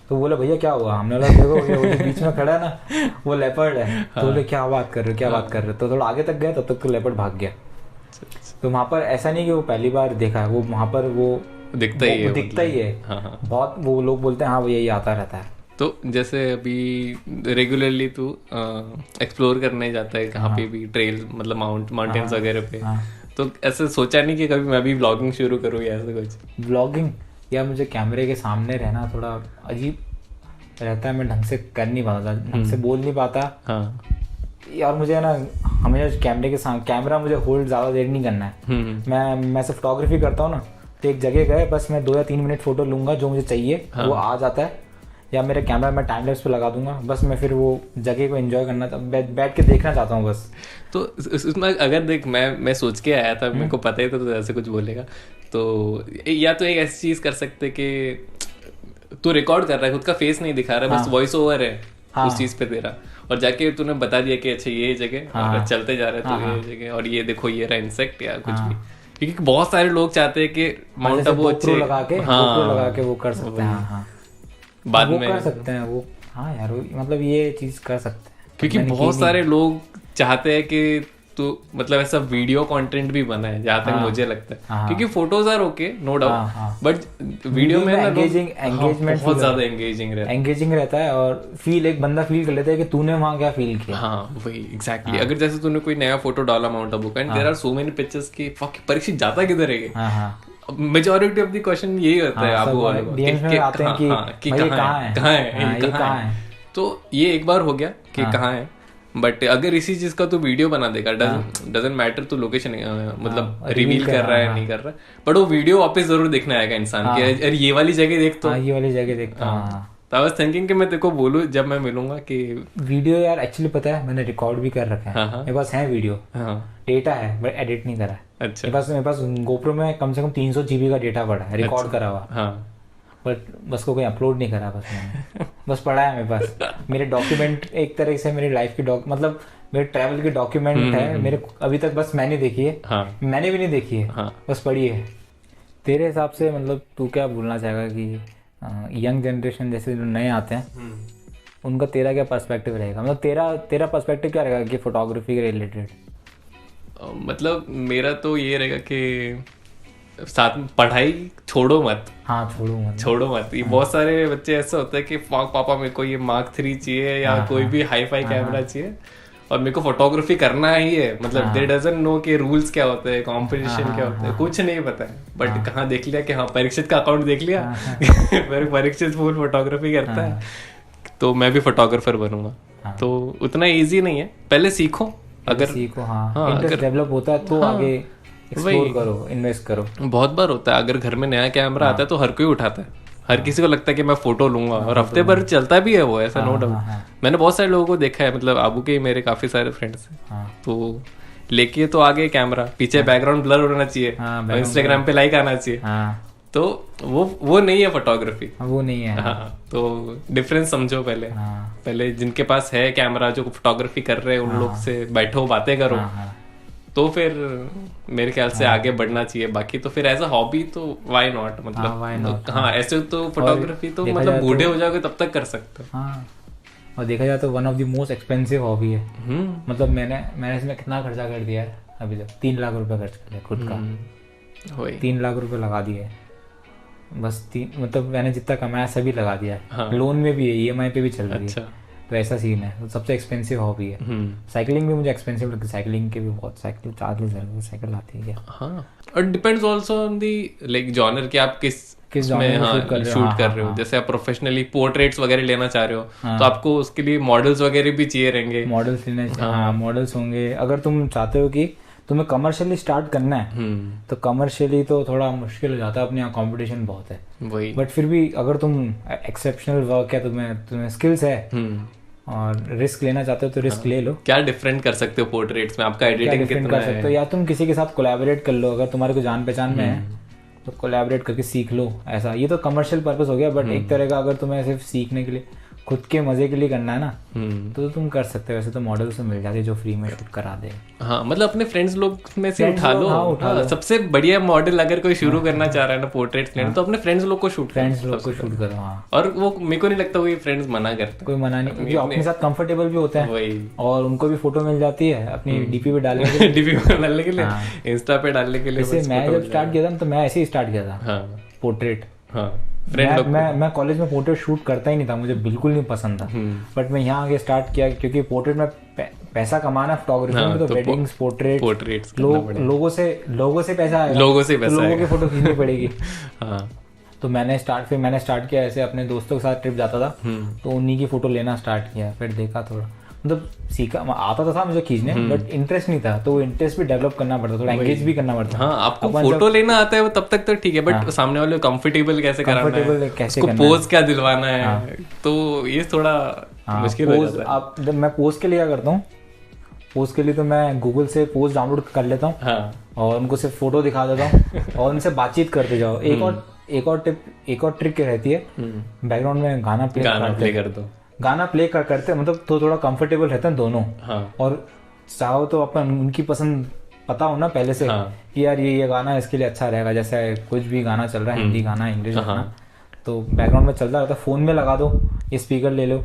तो बोले भैया क्या हुआ? हमने बोला देखो वो जो बीच में खड़ा है ना, वो लेपर्ड है। तो बोले क्या बात कर रहे हो? तो थोड़ा आगे तक गए, तब तक तो लेपर्ड भाग गया। तो वहाँ पर ऐसा नहीं कि वो पहली बार देखा है, वो वहाँ पर वो दिखता ही है। बहुत वो लोग बोलते हैं हाँ वो यही आता रहता है। तो जैसे अभी रेगुलरली तू एक्सप्लोर करने जाता है कहाँ पे भी, ट्रेल मतलब माउंटेन्स वगैरह पे, तो ऐसे सोचा नहीं कि कभी मैं भी व्लॉगिंग शुरू करूँ या ऐसा कुछ? व्लॉगिंग या मुझे कैमरे के सामने रहना थोड़ा अजीब रहता है। मैं ढंग से कर नहीं पाता, ढंग से बोल नहीं पाता। यार मुझे है ना हमेशा कैमरे के सामने, कैमरा मुझे होल्ड ज़्यादा देर नहीं करना है। मैं से फोटोग्राफी करता हूँ ना, तो एक जगह गए बस मैं 2 या 3 मिनट फोटो लूँगा, जो मुझे चाहिए वो आ जाता है, या मेरे कैमरा मैं टाइम लैप्स पे लगा दूंगा। बस मैं फिर वो जगह को एंजॉय करना, बैठ के देखना चाहता हूँ बस। तो उसमें अगर देख, मैं सोच के आया था, मेरे को पता ही था तो ऐसे कुछ बोलेगा, तो या तो एक ऐसी चीज कर सकते कि तू रिकॉर्ड कर रहा है, खुद का फेस नहीं दिखा रहा है, बस वॉइस ओवर है उस चीज पे तेरा, और जाके तूने बता दिया कि अच्छा ये जगह, और चलते जा रहे तो ये जगह, और ये देखो ये रहा इंसेक्ट या कुछ भी। क्योंकि बहुत सारे लोग चाहते हैं कि माउंट आबू अच्छे लगा के वो कर सकते हैं, बाद में कर सकते हैं वो। हाँ यार मतलब ये चीज कर सकते हैं, क्योंकि बहुत सारे लोग चाहते हैं कि तो मतलब ऐसा वीडियो कंटेंट भी बना है, जहाँ तक मुझे लगता है। क्योंकि photos are okay, no doubt, but video में एंगेजमेंट बहुत ज्यादा एंगेजिंग रहता है, और एक बंदा फील कर लेता है कि तूने वहाँ क्या फील किया। हाँ वही एग्जैक्टली। अगर जैसे तूने कोई नया फोटो डाला माउंट आबू का, and there are so many pictures की परीक्षित जाता किधर है, मेजॉरिटी ऑफ द क्वेश्चन यही होता है आपको कहाँ है। तो ये एक बार हो गया कि कहाँ है, बट अगर इसी चीज का तू वीडियो बना देगा, डजंट मैटर तू लोकेशन मतलब रिवील कर रहा है नहीं कर रहा है, बट वो वीडियो वापस जरूर देखना आएगा इंसान की, अरे ये वाली जगह देख, तो ये वाली जगह देखता। तो आई वाज थिंकिंग कि मैं तेरे को बोलूं जब मैं मिलूंगा कि वीडियो, यार एक्चुअली पता है मैंने रिकॉर्ड भी कर रखा है। मेरे पास है वीडियो, डेटा है, बट एडिट नहीं करा है। अच्छा, मेरे पास गोप्रो में कम से कम 300 GB का डेटा पड़ा है, रिकॉर्ड करा हुआ, बट बस को कोई अपलोड नहीं करा, बस मैंने बस पढ़ा है मेरे पास। मेरे डॉक्यूमेंट एक तरह से मेरी लाइफ की मतलब मेरे ट्रैवल की डॉक्यूमेंट है मेरे अभी तक, बस मैंने देखी है। मैंने भी नहीं देखी है, बस पढ़ी है। तेरे हिसाब से मतलब तू क्या बोलना चाहेगा कि यंग जनरेशन जैसे जो नए आते हैं उनका तेरा क्या पर्सपेक्टिव रहेगा? मतलब तेरा पर्सपेक्टिव क्या रहेगा कि फोटोग्राफी के रिलेटेड? मतलब मेरा तो ये रहेगा कि साथ में पढ़ाई छोड़ो मत। छोड़ो मत। ये बहुत सारे बच्चे ऐसे होते हैं कि पापा मेरे को ये Mark 3 चाहिए या कोई भी हाई फाई कैमरा चाहिए, और मेरे को फोटोग्राफी करना ही है, मतलब दे डजंट नो कि रूल्स क्या होते हैं, कंपटीशन क्या होता है, कुछ नहीं पता है। बट कहाँ देख लिया कि हाँ परीक्षित का अकाउंट देख लिया, मेरे परीक्षित फुल फोटोग्राफी करता है, तो मैं भी फोटोग्राफर बनूंगा। तो उतना इजी नहीं है, पहले सीखो, अगर सीखो, इंटरेस्ट डेवलप होता है तो आगे एक्सप्लोर करो, इन्वेस्ट करो। बहुत बार होता है, अगर घर में नया कैमरा आता है तो हर कोई उठाता है, हर किसी को लगता है कि मैं फोटो लूंगा, और हफ्ते भर चलता भी है वो, ऐसा नो डाउट। मैंने बहुत सारे लोगों को देखा है, मतलब आबू के मेरे काफी सारे फ्रेंड्स हैं, तो लेके तो आगे कैमरा, पीछे बैकग्राउंड ब्लर होना चाहिए, इंस्टाग्राम पे लाइक आना चाहिए, तो वो नहीं है फोटोग्राफी, वो नहीं है। हाँ, तो डिफरेंस समझो पहले। पहले जिनके पास है कैमरा, जो फोटोग्राफी कर रहे हैं, उन लोग से बैठो, बातें करो, तो फिर मेरे ख्याल से आगे बढ़ना चाहिए। बाकी तो फिर एज अ हॉबी तो व्हाई नॉट, मतलब हाँ ऐसे तो फोटोग्राफी तो मतलब बूढ़े हो जाओगे तब तक कर सकते हो। और देखा जाए तो one of the most expensive hobby है। मतलब मैंने इसमें कितना खर्चा कर दिया है अभी तक, 3 लाख रुपए खर्च कर दिया खुद का, 3 लाख रुपए लगा दिए बस। मतलब मैंने जितना कमाया सभी लगा दिया है, लोन में भी है, EMI पे भी चल रही है, तो ऐसा सीन है। तो सबसे एक्सपेंसिव हॉबी है। साइकिलिंग भी मुझे एक्सपेंसिव लगती है, साइकिलिंग के भी बहुत, साइकिल चार्जेस है, साइकिल आती है क्या। हाँ, और depends also on the like genre कि आप किस में शूट कर रहे हो। जैसे आप प्रोफेशनली पोर्ट्रेट्स वगैरह लेना चाह रहे हो, तो आपको उसके लिए मॉडल्स वगैरह भी चाहिए रहेंगे, मॉडल्स लेने चाहिए, मॉडल्स होंगे। अगर तुम चाहते हो कि तुम्हें कमर्शियली स्टार्ट करना है, तो कमर्शियली तो थोड़ा मुश्किल हो जाता है, अपने यहाँ कंपटीशन बहुत है वही। बट फिर भी अगर तुम एक्सेप्शनल वर्क है, तुम्हें स्किल्स है और रिस्क लेना चाहते हो तो रिस्क ले लो। क्या डिफरेंट कर सकते हो पोर्ट्रेट्स में, आपका एडिटिंग कितना कर सकते हो, या तुम किसी के साथ कोलैबोरेट कर लो, अगर तुम्हारे को जान पहचान में है तो कोलैबोरेट करके सीख लो। ऐसा ये तो कमर्शियल पर्पस हो गया, बट एक तरह का अगर तुम्हें सिर्फ सीखने के लिए, खुद के मजे के लिए करना है ना, तो तुम कर सकते हो। वैसे तो मॉडल से मिल जाते हैं जो फ्री में शूट करा दे। हाँ, मतलब अपने फ्रेंड्स लोग में से उठा लो। सबसे बढ़िया मॉडल अगर कोई शुरू करना चाह रहा है ना पोर्ट्रेट्स लेना, तो अपने फ्रेंड्स लोग को शूट करो। और वो मेरे को नहीं लगता कोई फ्रेंड्स मना करते, कोई मना नहीं, क्योंकि अपने साथ कंफर्टेबल भी होता है और उनको भी फोटो मिल जाती है अपनी डीपी पे डालने के लिए, डीपी पे डालने के लिए, इंस्टा पे डालने के लिए। जैसे मैं जब स्टार्ट किया था तो मैं ऐसे ही स्टार्ट किया था पोर्ट्रेट। मैं कॉलेज में पोर्ट्रेट शूट करता ही नहीं था, मुझे बिल्कुल नहीं पसंद था। बट मैं यहाँ आके स्टार्ट किया क्योंकि पोर्ट्रेट में पैसा कमाना, फोटोग्राफी में तो वेडिंग्स, पोर्ट्रेट, लोगों से पैसा आएगा, लोगों की फोटो खींचनी पड़ेगी। तो मैंने स्टार्ट किया ऐसे, अपने दोस्तों के साथ ट्रिप जाता था तो उन्हीं की फोटो लेना स्टार्ट किया। फिर देखा थोड़ा, मतलब सीखा, आता तो था मुझे खींचने, बट इंटरेस्ट नहीं था, तो वो इंटरेस्ट भी डेवलप करना पड़ता, थोड़ा एंगेज भी करना पड़ता। हाँ, आपको फोटो लेना आता है वो तब तक तो ठीक है, बट सामने वाले को कंफर्टेबल कैसे कराना है, उसको पोज क्या दिलवाना है, तो ये थोड़ा मुश्किल हो जाता है। मैं पोज के लिए क्या करता हूँ, पोज के लिए तो मैं गूगल से पोज डाउनलोड कर लेता हूँ और उनको सिर्फ फोटो दिखा देता हूँ और उनसे बातचीत करते जाओ। एक और ट्रिक रहती है, बैकग्राउंड में गाना प्ले कर दो, गाना प्ले करते मतलब तो थोड़ा कंफर्टेबल रहते हैं दोनों। और चाहो तो अपन उनकी पसंद पता हो ना पहले से, कि यार ये गाना इसके लिए अच्छा रहेगा। जैसे कुछ भी गाना चल रहा है, हिंदी गाना, इंग्लिश गाना, तो बैकग्राउंड में चलता रहता है, फोन में लगा दो, ये स्पीकर ले लो,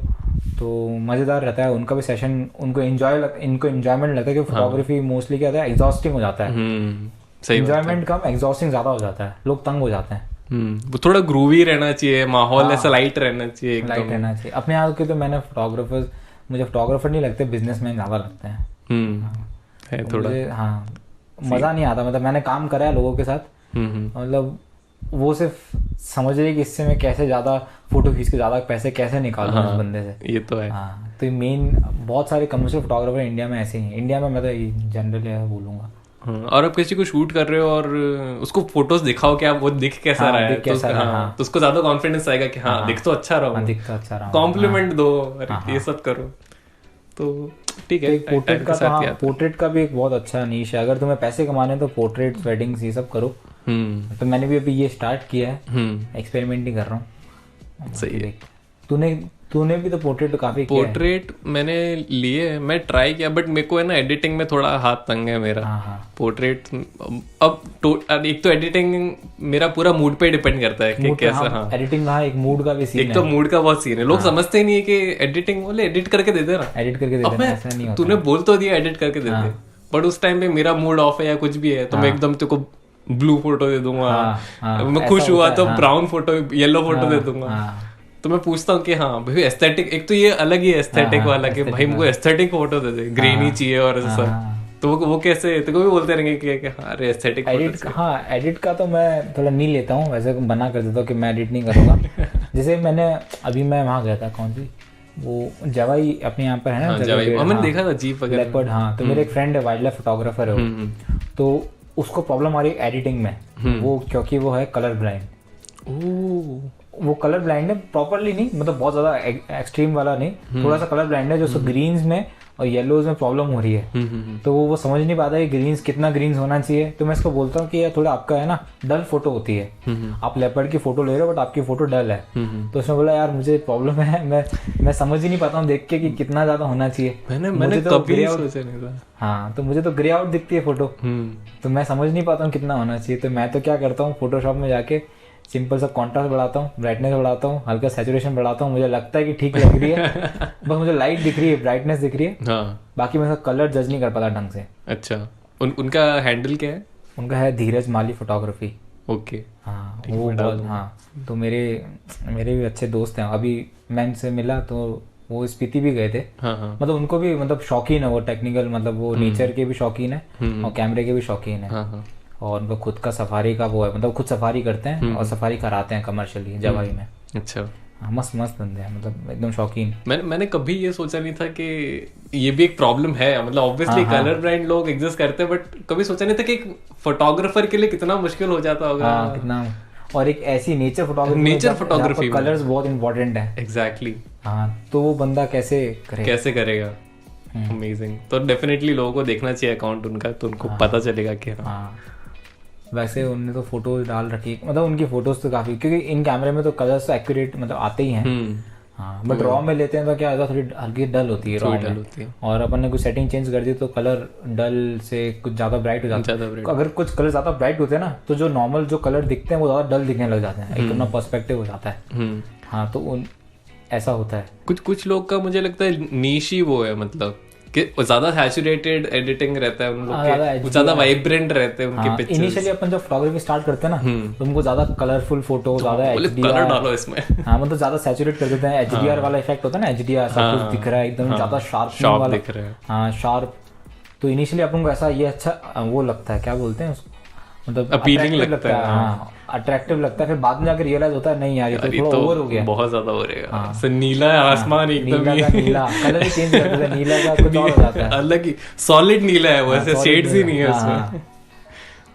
तो मजेदार रहता है। उनका भी सेशन, इनको एंजॉयमेंट लगता है, कि फोटोग्राफी मोस्टली क्या होता है, एग्जॉस्टिंग हो जाता है। एंजॉयमेंट कम, एग्जॉस्टिंग ज्यादा हो जाता है, लोग तंग हो जाते हैं। वो थोड़ा ग्रूवी रहना चाहिए, माहौल ऐसा लाइट रहना चाहिए, लाइट रहना चाहिए। अपने यहाँ के तो मुझे फोटोग्राफर नहीं लगते, बिजनेसमैन ज्यादा लगते हैं। थोड़ा मजा नहीं आता। मतलब मैंने काम करा है लोगों के साथ, मतलब वो सिर्फ समझ रहे कि इससे मैं कैसे ज्यादा फोटो खींच के ज्यादा पैसे कैसे निकालूं इस बंदे से। ये तो है। तो मेन बहुत सारे कमर्शियल फोटोग्राफर इंडिया में ऐसे ही हैं। इंडिया में मैं तो जनरली बोलूंगा। और आप किसी को शूट कर रहे हो और उसको फोटोज दिखाओ कि आप वो दिख कैसा रहा है, तो उसको ज्यादा कॉन्फिडेंस आएगा कि हाँ दिख तो अच्छा रहा, कॉम्प्लीमेंट दो, ये सब करो, तो ठीक है। पोर्ट्रेट का भी एक बहुत अच्छा नीश है। अगर तुम्हें पैसे कमाने हैं तो पोर्ट्रेट, वेडिंग्स, ये सब करो। तो मैंने भी अभी ये स्टार्ट किया है, एक्सपेरिमेंट ही कर रहा हूँ। सही है। तूने भी तो पोर्ट्रेट काफी किया है। पोर्ट्रेट मैंने लिए, मैं ट्राई किया, बट मेरे को है ना एडिटिंग में थोड़ा हाथ तंग है मेरा। पोर्ट्रेट अब एक तो एडिटिंग मेरा पूरा मूड पे डिपेंड करता है कि कैसा। एडिटिंग एक मूड का भी सीन है। एक तो मूड का बहुत सीन है, लोग समझते ही नहीं है कि एडिटिंग बोले एडिट करके दे देना, एडिट करके दे देना, ऐसा नहीं होता। तूने बोल तो दिया एडिट करके दे दे, बट उस टाइम पे मेरा मूड ऑफ है या कुछ भी है, तो मैं एकदम तेको ब्लू फोटो दे दूंगा, मैं खुश हुआ तो ब्राउन फोटो, येलो फोटो दे दूंगा, तो मैं पूछता हूँ कि हाँ भाई एस्थेटिक, एक तो ये अलग ही एस्थेटिक हाँ, वाला कि भाई मुझे एस्थेटिक फोटो दे दे, ग्रीनी चाहिए और ऐसा सब। तो वो कैसे, तो भी बोलते रहेंगे कि हाँ अरे एस्थेटिक एडिट, हाँ एडिट का तो मैं थोड़ा नहीं लेता हूँ, वैसे मना कर देता हूँ कि मैं एडिट नहीं करूँगा। जैसे मैंने अभी मैं वहाँ गया था, कौन सी वो जवाई अपने यहाँ पर है ना, मैंने देखा था जीप वगैरह, लेपर्ड। हाँ तो मेरे एक फ्रेंड है, वाइल्ड लाइफ फोटोग्राफर है वो, तो उसको प्रॉब्लम आ रही है एडिटिंग में वो, क्योंकि वो है कलर ब्लाइंड। वो कलर ब्लाइंड है प्रॉपरली नहीं, मतलब बहुत ज्यादा एक्सट्रीम वाला नहीं, थोड़ा सा कलर ब्लाइंड है, जो उसको ग्रीन्स में और येलोज में प्रॉब्लम हो रही है। तो वो समझ नहीं पाता है ग्रीन्स कितना ग्रीन्स होना चाहिए। तो मैं इसको बोलता हूँ कि यार थोड़ा आपका है ना डल फोटो होती है, आप लेपर्ड की फोटो ले रहे हो बट आपकी फोटो डल है। तो उसने बोला यार मुझे प्रॉब्लम है, मैं समझ ही नहीं पाता हूँ देख के कि कितना ज्यादा होना चाहिए। मैंने तो कभी सोचा नहीं था। हाँ तो मुझे तो ग्रे आउट दिखती है फोटो, तो मैं समझ नहीं पाता हूँ कितना होना चाहिए। तो मैं तो क्या करता हूँ, फोटोशॉप में जाके सिंपल सा कॉन्ट्रास्ट बढ़ाता हूँ, ब्राइटनेस बढ़ाता हूँ, हल्का सैचुरेशन बढ़ाता हूँ, मुझे लगता है कि ठीक लग रही है। बस मुझे लाइट दिख रही है, ब्राइटनेस दिख रही है, बाकी मैं कलर जज नहीं कर पाता ढंग से। अच्छा, उनका हैंडल क्या है? उनका है धीरज माली फोटोग्राफी। ओके, हाँ वो बहुत, हाँ तो मेरे भी अच्छे दोस्त हैं। अभी मैं इनसे मिला तो वो स्पीति भी गए थे। मतलब उनको भी मतलब शौकीन है वो टेक्निकल, मतलब वो नेचर के भी शौकीन है और कैमरे के भी शौकीन है। और उनको खुद का सफारी का वो है, मतलब खुद सफारी करते हैं और सफारी कराते हैं कमर्शियली जवाई में। अच्छा, मस्त मस्त बंदे हैं, मतलब एकदम शौकीन। मैंने कभी ये सोचा नहीं था कि ये भी एक प्रॉब्लम है। मतलब ऑब्वियसली कलर ब्लाइंड लोग एग्जिस्ट करते हैं, बट कभी सोचा नहीं था कि एक फोटोग्राफर के लिए कितना मुश्किल हो जाता होगा। कितना, और एक ऐसी नेचर फोटोग्राफी कलर्स बहुत इंपॉर्टेंट है। एग्जैक्टली। हाँ तो वो बंदा कैसे करेगा। अमेजिंग। तो डेफिनेटली लोगों को देखना चाहिए अकाउंट उनका, तो उनको पता चलेगा कि हाँ। वैसे उन्होंने तो फोटोज डाल रखी, मतलब उनकी फोटोज तो काफी, क्योंकि इन कैमरे में तो कलर्स तो एक्यूरेट मतलब आते ही हैं। हाँ बट रॉ में लेते हैं तो क्या होता है, थोड़ी हल्की डल होती है रॉ में, और अपन ने कुछ सेटिंग चेंज कर दी तो कलर डल से कुछ ज्यादा ब्राइट हो जाता है। अगर कुछ कलर ज्यादा ब्राइट होते हैं ना, तो जो नॉर्मल जो कलर दिखते हैं वो ज्यादा डल दिखने लग जाते हैं, एक अपना पर्सपेक्टिव हो जाता है। हाँ तो ऐसा होता है। कुछ लोग का मुझे लगता है नीश ही वो है, मतलब कि ज्यादा सैचुरेटेड एडिटिंग रहता है उन लोग के, ज्यादा वाइब्रेंट रहते हैं उनके पिक्चर्स। इनिशियली अपन जब फोटोग्राफी स्टार्ट करते हैं ना, तो उनको ज्यादा कलरफुल फोटो, ज्यादा कलर डालो इसमें। हाँ मतलब ज्यादा सैचुरेट कर देते हैं, एचडीआर वाला इफेक्ट होता है ना, एचडीआर सब कुछ दिख रहा है एकदम ज्यादा शार्प दिख रहा है। हाँ शार्प। तो इनिशियली अपन को ऐसा ये अच्छा वो लगता है, क्या बोलते हैं उसको, मतलब अपीलिंग लगता है। हाँ अट्रैक्टिव लगता है। फिर बाद में जाकर रियलाइज होता है नहीं यार ये तो थोड़ा ओवर हो गया, बहुत ज्यादा हो रहेगा। हाँ। नीला आसमान एकदम नीला कलर ही चेंज कर देते हैं, नीला का कुछ और हो जाता है, अलग ही सॉलिड नीला है वो, ऐसे शेड्स ही नहीं है उसमें।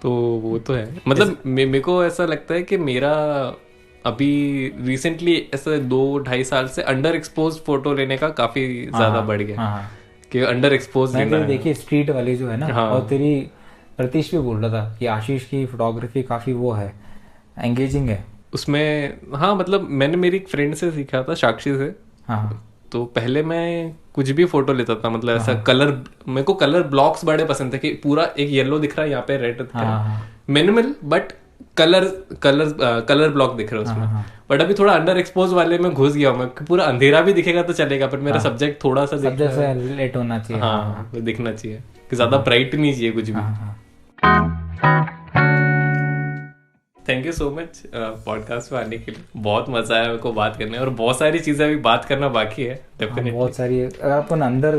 तो वो तो है, मतलब मेरे को ऐसा लगता है कि मेरा अभी रिसेंटली ऐसा 2-2.5 साल से अंडर एक्सपोज फोटो लेने का काफी ज्यादा बढ़ गया कि अंडर एक्सपोज लेना है। देखिए स्ट्रीट वाली जो है ना, और तेरी प्रतीश भी बोल रहा था कि आशीष की फोटोग्राफी काफी वो है, एंगेजिंग है उसमें। हाँ मतलब मैंने मेरी एक फ्रेंड से सीखा था, साक्षी से। तो पहले मैं कुछ भी फोटो लेता था, मतलब ऐसा कलर, मेरे को कलर ब्लॉक्स बड़े पसंद थे कि पूरा एक येलो दिख रहा है, यहाँ पे रेड दिख रहा है, मिनिमल बट कलर ब्लॉक दिख रहा है उसमें। बट अभी थोड़ा अंडर एक्सपोज वाले में घुस गया मैं, पूरा अंधेरा भी दिखेगा तो चलेगा, पर मेरा सब्जेक्ट थोड़ा सा लेट होना चाहिए। हाँ दिखना चाहिए, कि ज्यादा ब्राइट नहीं चाहिए कुछ भी। Thank you so much podcast में आने के लिए, बहुत मजा आया मेरे को बात करने, और बहुत सारी चीजें अभी बात करना बाकी है डेफिनेटली। बहुत सारी, अगर अपन अंदर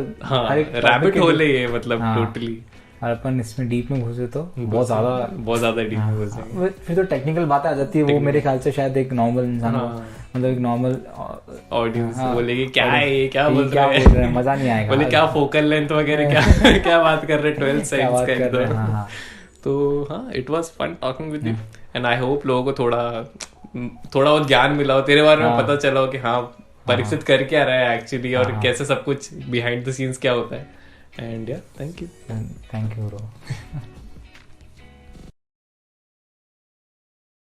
रैबिट होल है ये, मतलब टोटली अपन इसमें डीप में घुसे तो बहुत ज्यादा डीप में घुसे, फिर तो टेक्निकल बातें आ जाती है। वो मेरे ख्याल से शायद एक नॉर्मल इंसान, मतलब एक नॉर्मल ऑडियंस बोलेगी क्या है, क्या बोल रहे हैं, मजा नहीं आएगा, बोले क्या फोकल लेंथ वगैरह क्या बात कर रहे हैं 12th साइंस का एकदम। तो हाँ it was fun talking with you, and I hope लोगों को थोड़ा बहुत ज्ञान मिला हो, तेरे बारे में पता चला हो कि हाँ परीक्षित कर क्या रहा है एक्चुअली, और कैसे सब कुछ बिहाइंड द सीन्स क्या होता है। एंड या थैंक यू ब्रो।